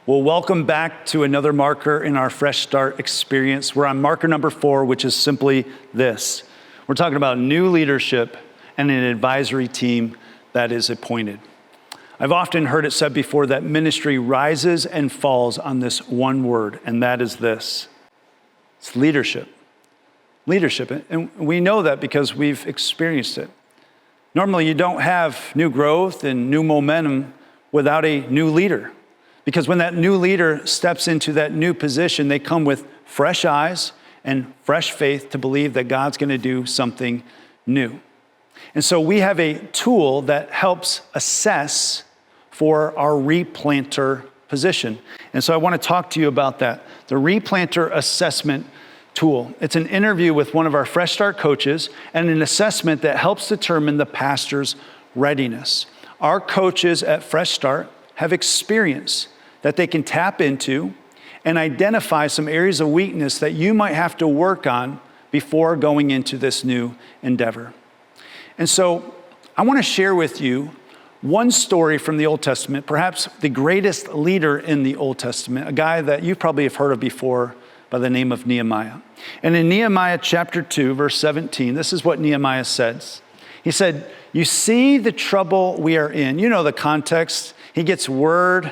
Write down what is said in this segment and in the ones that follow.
Well, welcome back to another marker in our Fresh Start experience. We're on marker number 4, which is simply this. We're talking about new leadership and an advisory team that is appointed. I've often heard it said before that ministry rises and falls on this one word, and that is this. It's leadership. Leadership, and we know that because we've experienced it. Normally, you don't have new growth and new momentum without a new leader. Because when that new leader steps into that new position, they come with fresh eyes and fresh faith to believe that God's going to do something new. And so we have a tool that helps assess for our replanter position. And so I want to talk to you about that, the replanter assessment tool. It's an interview with one of our Fresh Start coaches and an assessment that helps determine the pastor's readiness. Our coaches at Fresh Start have experience that they can tap into and identify some areas of weakness that you might have to work on before going into this new endeavor. And so I want to share with you one story from the Old Testament, perhaps the greatest leader in the Old Testament, a guy that you probably have heard of before by the name of Nehemiah. And in Nehemiah chapter 2, verse 17, this is what Nehemiah says. He said, "You see the trouble we are in." You know the context. He gets word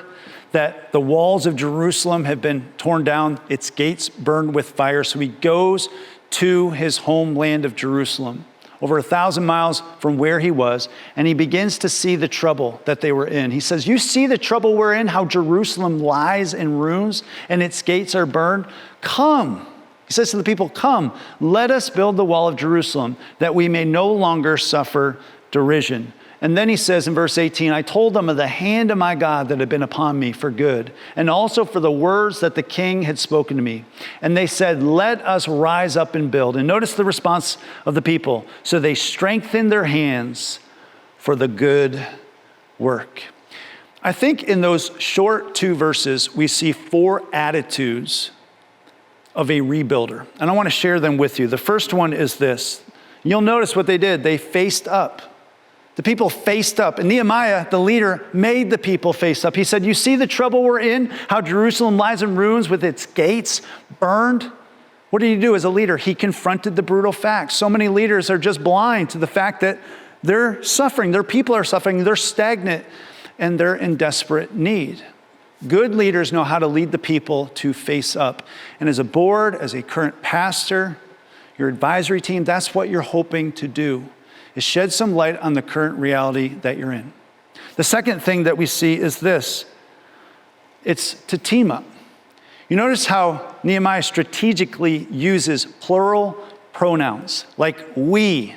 that the walls of Jerusalem have been torn down, its gates burned with fire. So he goes to his homeland of Jerusalem, over 1,000 miles from where he was, and he begins to see the trouble that they were in. He says, "You see the trouble we're in, how Jerusalem lies in ruins and its gates are burned? Come." He says to the people, "Come, let us build the wall of Jerusalem that we may no longer suffer derision." And then he says in verse 18, "I told them of the hand of my God that had been upon me for good, and also for the words that the king had spoken to me. And they said, 'Let us rise up and build.'" And notice the response of the people. "So they strengthened their hands for the good work." I think in those short 2 verses, we see 4 attitudes of a rebuilder. And I want to share them with you. The first one is this. You'll notice what they did. They faced up. The people faced up. And Nehemiah, the leader, made the people face up. He said, "You see the trouble we're in, how Jerusalem lies in ruins with its gates burned?" What did he do as a leader? He confronted the brutal facts. So many leaders are just blind to the fact that they're suffering. Their people are suffering. They're stagnant and they're in desperate need. Good leaders know how to lead the people to face up. And as a board, as a current pastor, your advisory team, that's what you're hoping to do, is shed some light on the current reality that you're in. The second thing that we see is this. It's to team up. You notice how Nehemiah strategically uses plural pronouns like we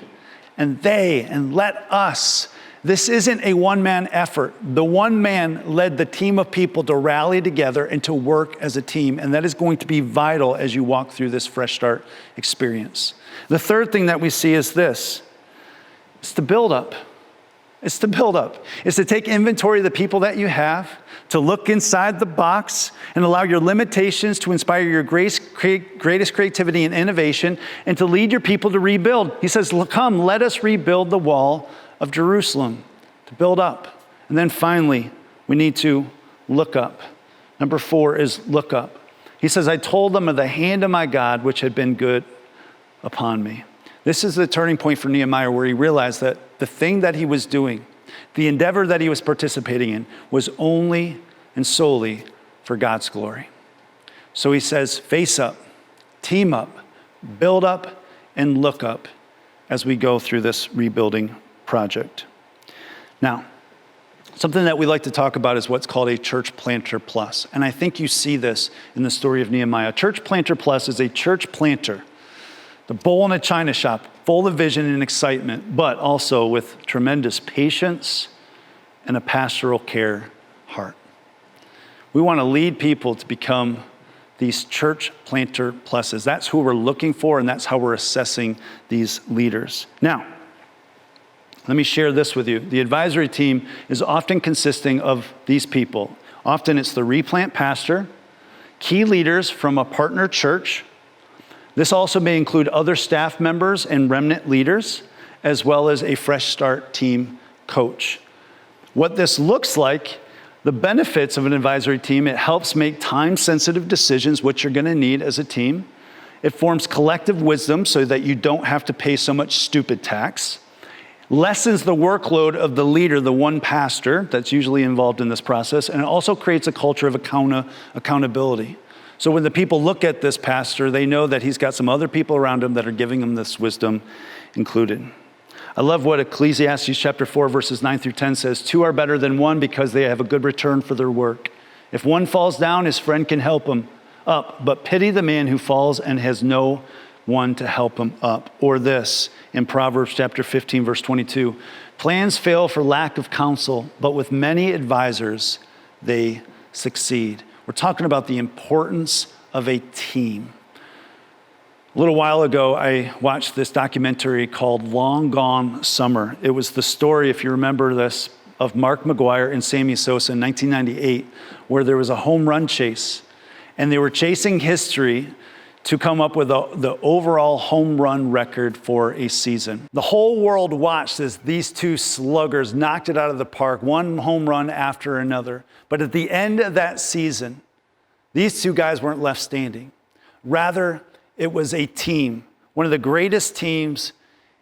and they and let us. This isn't a one-man effort. The one man led the team of people to rally together and to work as a team, and that is going to be vital as you walk through this Fresh Start experience. The third thing that we see is this. It's to build up. It's to build up. It's to take inventory of the people that you have, to look inside the box and allow your limitations to inspire your greatest creativity and innovation, and to lead your people to rebuild. He says, "Come, let us rebuild the wall of Jerusalem," to build up. And then finally, we need to look up. Number 4 is look up. He says, "I told them of the hand of my God, which had been good upon me." This is the turning point for Nehemiah, where he realized that the thing that he was doing, the endeavor that he was participating in, was only and solely for God's glory. So he says, face up, team up, build up, and look up as we go through this rebuilding project. Now, something that we like to talk about is what's called a church planter plus. And I think you see this in the story of Nehemiah. Church planter plus is a church planter, the bull in a china shop, full of vision and excitement, but also with tremendous patience and a pastoral care heart. We want to lead people to become these church planter pluses. That's who we're looking for, and that's how we're assessing these leaders. Now, let me share this with you. The advisory team is often consisting of these people. Often it's the replant pastor, key leaders from a partner church. This also may include other staff members and remnant leaders, as well as a Fresh Start team coach. What this looks like The benefits of an advisory team, it helps make time-sensitive decisions, which you're going to need as a team. It forms collective wisdom so that you don't have to pay so much stupid tax. Lessens the workload of the leader, the one pastor that's usually involved in this process, and it also creates a culture of accountability. So when the people look at this pastor, they know that he's got some other people around him that are giving him this wisdom included. I love what Ecclesiastes chapter 4, verses 9 through 10 says, 2 are better than one because they have a good return for their work. If one falls down, his friend can help him up, but pity the man who falls and has no one to help him up. Or this, in Proverbs chapter 15, verse 22, plans fail for lack of counsel, but with many advisors, they succeed. We're talking about the importance of a team. A little while ago, I watched this documentary called Long Gone Summer. It was the story, if you remember this, of Mark McGwire and Sammy Sosa in 1998, where there was a home run chase. And they were chasing history to come up with the overall home run record for a season. The whole world watched as these two sluggers knocked it out of the park, one home run after another. But at the end of that season, these two guys weren't left standing. Rather, it was a team, one of the greatest teams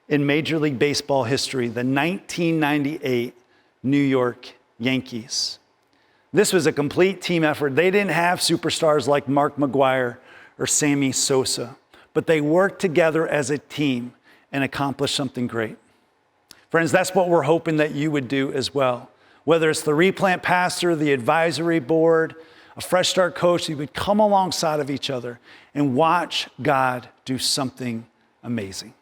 in Major League Baseball history, the 1998 New York Yankees. This was a complete team effort. They didn't have superstars like Mark McGwire or Sammy Sosa, but they worked together as a team and accomplished something great. Friends, that's what we're hoping that you would do as well. Whether it's the replant pastor, the advisory board, a fresh start coach, you would come alongside of each other and watch God do something amazing.